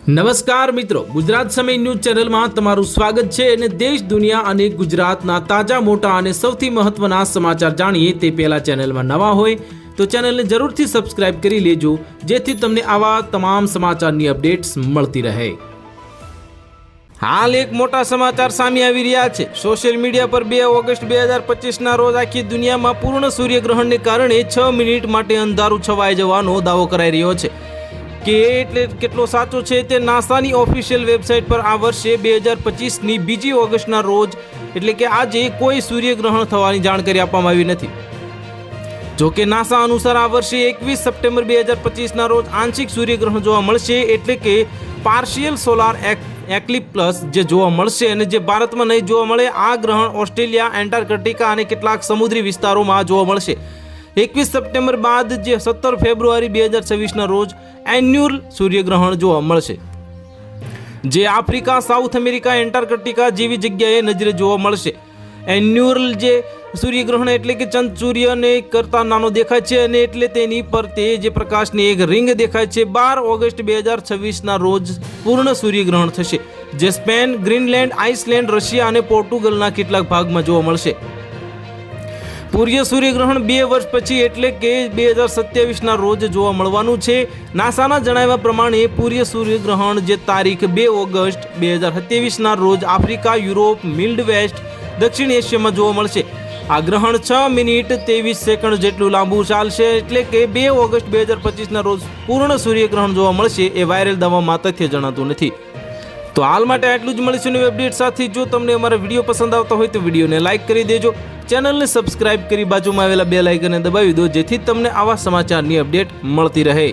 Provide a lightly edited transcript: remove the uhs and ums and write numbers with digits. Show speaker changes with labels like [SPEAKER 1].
[SPEAKER 1] નમસ્કાર મિત્રો, ગુજરાત સમય ન્યૂઝ ચેનલમાં તમારું સ્વાગત છે અને દેશ દુનિયા અને ગુજરાતના તાજા મોટા અને સૌથી મહત્વના સમાચાર જાણીએ તે પહેલા ચેનલમાં નવા હોય તો ચેનલને જરૂરથી સબસ્ક્રાઇબ કરી લેજો, જેથી તમને આવા તમામ સમાચારની અપડેટ્સ મળતી રહે। હાલ એક મોટા સમાચાર સામે આવી રહ્યા છે। સોશિયલ મીડિયા પર 2 ઓગસ્ટ 2025 ના રોજ આખી દુનિયામાં પૂર્ણ સૂર્યગ્રહણને કારણે 6 મિનિટ માટે અંધારું છવાઈ જવાનો દાવો કરાઈ રહ્યો છે કે એટલે કેટલો સાચો છે તે નાસાની ઓફિશિયલ વેબસાઇટ પર આ વર્ષે 2025 ની 2 ઓગસ્ટના રોજ એટલે કે આજે કોઈ સૂર્યગ્રહણ થવાની જાણકારી આપવામાં આવી નથી। જો કે નાસા અનુસાર આ વર્ષે 21 સપ્ટેમ્બર 2025 ના રોજ આંશિક સૂર્યગ્રહણ જોવા મળશે, એટલે કે પાર્શિયલ સોલાર એક્લિપ્સ જે જોવા મળશે અને જે ભારતમાં નહીં જોવા મળે। આ ગ્રહણ ઓસ્ટ્રેલિયા, એન્ટાર્કટિકા અને કેટલાક સમુદ્રી વિસ્તારોમાં જોવા મળશે। 21 સપ્ટેમ્બર બાદ જે 17 ફેબ્રુઆરી 2026 ના રોજ એન્યુઅલ સૂર્યગ્રહણ જોવા મળશે, જે આફ્રિકા, સાઉથ અમેરિકા, એન્ટાર્કટિકા જેવી જગ્યાએ નજરે જોવા મળશે। એન્યુઅલ જે સૂર્યગ્રહણ એટલે કે ચંદ્ર સૂર્યને કરતા નાનો દેખાય છે અને એટલે તેની પર તે જે પ્રકાશની એક રિંગ દેખાય છે। 12 ઓગસ્ટ 2026 ના રોજ પૂર્ણ સૂર્યગ્રહણ થશે, જે સ્પેન, ગ્રીનલેન્ડ, આઇસલેન્ડ, રશિયા અને પોર્ટુગલના કેટલાક ભાગમાં જોવા મળશે। પૂર્ય સૂર્યગ્રહણ 2 વર્ષ પછી એટલે કે 2027 ના રોજ જોવા મળવાનું છે। નાસાના જણાવ્યા પ્રમાણે પૂર્ય સૂર્યગ્રહણ જે તારીખ 2 ઓગસ્ટ 2027 ના રોજ આફ્રિકા, યુરોપ, મિડલ વેસ્ટ, દક્ષિણ એશિયામાં જોવા મળશે। આ ગ્રહણ 6 મિનિટ 23 સેકન્ડ જેટલું લાંબુ ચાલશે, એટલે કે 2 ઓગસ્ટ 2025 ના રોજ પૂર્ણ સૂર્યગ્રહણ જોવા મળશે એ વાયરલ દાવામાં તથ્ય જણાતું નથી। તો હાલ માટે આટલું જ। મળીશું નવી અપડેટ સાથે। જો તમને અમારા વિડીયો પસંદ આવતા હોય તો વિડીયોને લાઇક કરી દેજો, ચેનલને સબસ્ક્રાઇબ કરી બાજુમાં આવેલા બેલ આઇકનને દબાવી દો, જેથી તમને આવા સમાચારની અપડેટ મળતી રહે।